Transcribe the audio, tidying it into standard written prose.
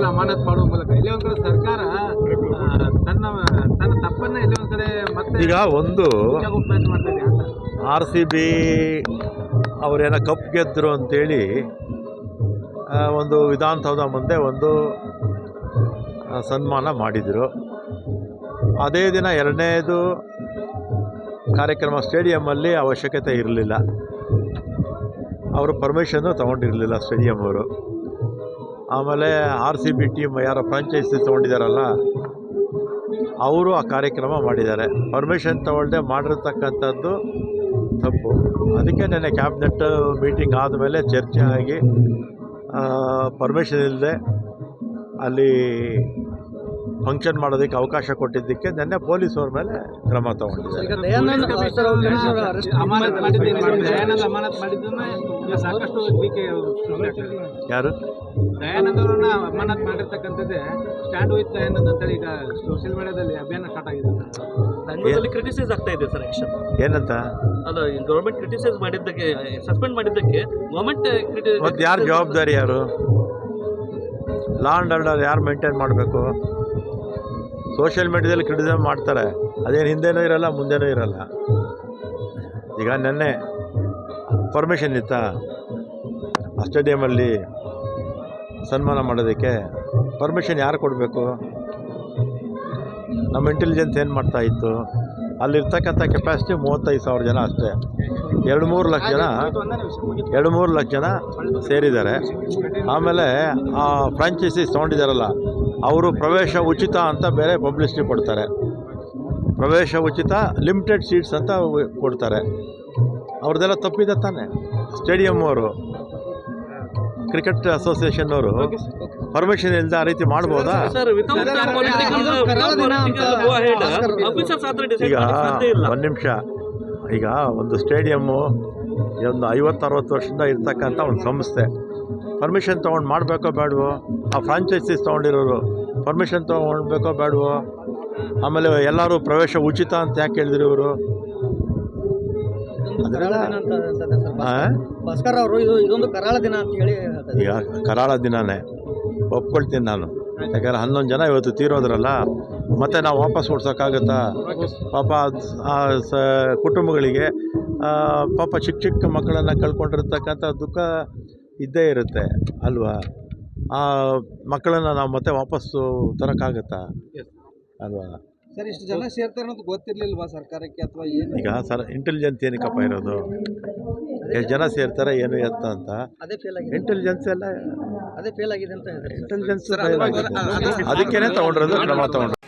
ಮೇಲೆ ಅಮಾನತ್ ಮಾಡುವ ಮೂಲಕ ಇಲ್ಲಿ ಒಂದು ಕಡೆ ಸರ್ಕಾರ ತನ್ನ ತಪ್ಪನ್ನ ಇಲ್ಲಿ ಒಂದು ಕಡೆ ಮತ್ತೆ ಈಗ ಒಂದು ಪ್ರಯತ್ನ ಮಾಡ್ತಾ ಇದೆ ಅಂತ. RCB ಅವರೇನೋ ಕಪ್ ಗೆದ್ದರು ಅಂತೇಳಿ ಒಂದು ವಿಧಾನಸೌಧ ಮುಂದೆ ಒಂದು ಸನ್ಮಾನ ಮಾಡಿದರು. ಅದೇ ದಿನ ಎರಡನೇದು ಕಾರ್ಯಕ್ರಮ ಸ್ಟೇಡಿಯಮ್ಮಲ್ಲಿ ಅವಶ್ಯಕತೆ ಇರಲಿಲ್ಲ, ಅವರು ಪರ್ಮಿಷನ್ನು ತೊಗೊಂಡಿರಲಿಲ್ಲ ಸ್ಟೇಡಿಯಂ ಅವರು. ಆಮೇಲೆ RCB ಟೀಮ್ ಯಾರೋ ಫ್ರಾಂಚೈಸಿ ತೊಗೊಂಡಿದ್ದಾರಲ್ಲ ಅವರು ಆ ಕಾರ್ಯಕ್ರಮ ಮಾಡಿದ್ದಾರೆ. ಪರ್ಮಿಷನ್ ತೊಗೊಳ್ದೆ ಮಾಡಿರ್ತಕ್ಕಂಥದ್ದು ತಪ್ಪು. ಅದಕ್ಕೆ ನೆನ್ನೆ ಕ್ಯಾಬಿನೆಟ್ ಮೀಟಿಂಗ್ ಆದಮೇಲೆ ಚರ್ಚೆ ಆಗಿ ಪರ್ಮಿಷನ್ ಇಲ್ಲದೆ ಅಲ್ಲಿ ಫಂಕ್ಷನ್ ಮಾಡೋದಕ್ಕೆ ಅವಕಾಶ ಕೊಟ್ಟಿದ್ದಕ್ಕೆ ನೆನ್ನೆ ಪೊಲೀಸವ್ರ ಮೇಲೆ ಕ್ರಮ ತಗೊಂಡಿದ್ದಾರೆ. ಯಾರು ದಯಾನಂದ್ ಅವರನ್ನ ಅಮಾನತ್ ಮಾಡಿರ್ತಕ್ಕಂಥದ್ದೇ ಸ್ಟ್ಯಾಂಡ್ ವಿತ್ ದಯಾನಂದ್ ಅಂತೇಳಿ ಈಗ ಸೋಷಿಯಲ್ ಮೀಡಿಯಾದಲ್ಲಿ ಅಭಿಯಾನ ಸ್ಟಾರ್ಟ್ ಆಗಿದೆ. ಕ್ರಿಟಿಸೈಸ್ ಆಗ್ತಾ ಇದೆ ಸರ್ ಆಕ್ಷನ್ ಏನಂತ? ಅಲ್ಲ, ಗೌರ್ಮೆಂಟ್ ಕ್ರಿಟಿಸೈಸ್ ಮಾಡಿದ್ದಕ್ಕೆ, ಸಸ್ಪೆಂಡ್ ಮಾಡಿದ್ದಕ್ಕೆ ಗೌರ್ಮೆಂಟ್ ಮತ್ತು ಯಾರು ಜವಾಬ್ದಾರಿ? ಯಾರು ಲಾ ಆ್ಯಂಡ್ ಆರ್ಡರ್ ಯಾರು ಮೇಂಟೈನ್ ಮಾಡಬೇಕು? ಸೋಷಿಯಲ್ ಮೀಡಿಯಾದಲ್ಲಿ ಕ್ರಿಟಿಸೈಸ್ ಮಾಡ್ತಾರೆ, ಅದೇನು ಹಿಂದೆನೂ ಇರಲ್ಲ ಮುಂದೆನೂ ಇರಲ್ಲ. ಈಗ ನೆನ್ನೆ ಪರ್ಮಿಷನ್ ಇತ್ತಾ ಆ ಸ್ಟೇಡಿಯಮಲ್ಲಿ ಸನ್ಮಾನ ಮಾಡೋದಕ್ಕೆ? ಪರ್ಮಿಷನ್ ಯಾರು ಕೊಡಬೇಕು? ನಮ್ಮ ಇಂಟೆಲಿಜೆನ್ಸ್ ಏನು ಮಾಡ್ತಾಯಿತ್ತು? ಅಲ್ಲಿರ್ತಕ್ಕಂಥ ಕೆಪಾಸಿಟಿ 35,000 ಜನ ಅಷ್ಟೇ. 2-3 ಲಕ್ಷ ಜನ ಸೇರಿದ್ದಾರೆ. ಆಮೇಲೆ ಆ ಫ್ರಾಂಚೈಸೀಸ್ ತೊಗೊಂಡಿದ್ದಾರಲ್ಲ ಅವರು ಪ್ರವೇಶ ಉಚಿತ ಅಂತ ಬೇರೆ ಪಬ್ಲಿಸಿಟಿ ಕೊಡ್ತಾರೆ. ಪ್ರವೇಶ ಉಚಿತ, ಲಿಮಿಟೆಡ್ ಸೀಟ್ಸ್ ಅಂತ ಕೊಡ್ತಾರೆ. ಅವ್ರದ್ದೆಲ್ಲ ತಪ್ಪಿದೆ ತಾನೆ. ಸ್ಟೇಡಿಯಂ ಅವರು, ಕ್ರಿಕೆಟ್ ಅಸೋಸಿಯೇಷನ್ ಅವರು ಪರ್ಮಿಷನ್ ಇಲ್ಲದೆ ಆ ರೀತಿ ಮಾಡ್ಬೋದಾ? ಈಗ ಒಂದು ನಿಮಿಷ, ಈಗ ಒಂದು ಸ್ಟೇಡಿಯಮ್ಮು ಒಂದು 50-60 ವರ್ಷದಿಂದ ಇರ್ತಕ್ಕಂಥ ಒಂದು ಸಂಸ್ಥೆ, ಪರ್ಮಿಷನ್ ತೊಗೊಂಡು ಮಾಡಬೇಕೋ ಬೇಡವೋ? ಆ ಫ್ರಾಂಚೈಸೀಸ್ ತೊಗೊಂಡಿರೋರು ಪರ್ಮಿಷನ್ ತೊಗೊಳ್ಬೇಕೋ ಬೇಡವೋ? ಆಮೇಲೆ ಎಲ್ಲರೂ ಪ್ರವೇಶ ಉಚಿತ ಅಂತ ಯಾಕೆ ಹೇಳಿದ್ರು ಇವರು? ಭಾಸ್ಕರ್ ಅವರು ಇದೊಂದು ಕರಾಳ ದಿನ ಅಂತ ಹೇಳಿ. ಈಗ ಕರಾಳ ದಿನನೇ ಒಪ್ಕೊಳ್ತೀನಿ ನಾನು, ಯಾಕಂದರೆ 11 ಜನ ಇವತ್ತು ತೀರೋದ್ರಲ್ಲ, ಮತ್ತು ನಾವು ವಾಪಸ್ ಓಡ್ಸೋಕ್ಕಾಗತ್ತಾ? ಪಾಪ ಕುಟುಂಬಗಳಿಗೆ ಪಾಪ ಚಿಕ್ಕ ಮಕ್ಕಳನ್ನು ಕಳ್ಕೊಂಡಿರ್ತಕ್ಕಂಥ ದುಃಖ ಇದ್ದೇ ಇರುತ್ತೆ ಅಲ್ವಾ? ಆ ಮಕ್ಕಳನ್ನು ನಾವು ಮತ್ತೆ ವಾಪಸ್ಸು ತರೋಕ್ಕಾಗತ್ತಾ ಅಲ್ವಾ? ಸರ್, ಇಷ್ಟು ಜನ ಸೇರ್ತಾರೆ ಅನ್ನೋದು ಗೊತ್ತಿರಲಿಲ್ವಾ ಸರ್ಕಾರಕ್ಕೆ ಅಥವಾ ಏನು? ಈಗ ಇಂಟೆಲಿಜೆನ್ಸ್ ಏನಕ್ಕಪ್ಪ ಇರೋದು? ಎಷ್ಟು ಜನ ಸೇರ್ತಾರೆ ಏನು ಎತ್ತ ಅಂತ? ಅದೇ ಫೇಲ್ ಆಗಿದೆ. ಇಂಟೆಲಿಜೆನ್ಸ್ ಎಲ್ಲ ಅದೇ ಫೇಲ್ ಆಗಿದೆ ಅಂತ ಹೇಳಿದ್ರೆ ಇಂಟೆಲಿಜೆನ್ಸ್ ಅದಕ್ಕೇನೆ ತೊಗೊಂಡಿರೋದು, ಕ್ರಮ ತೊಗೊಂಡ್ರು.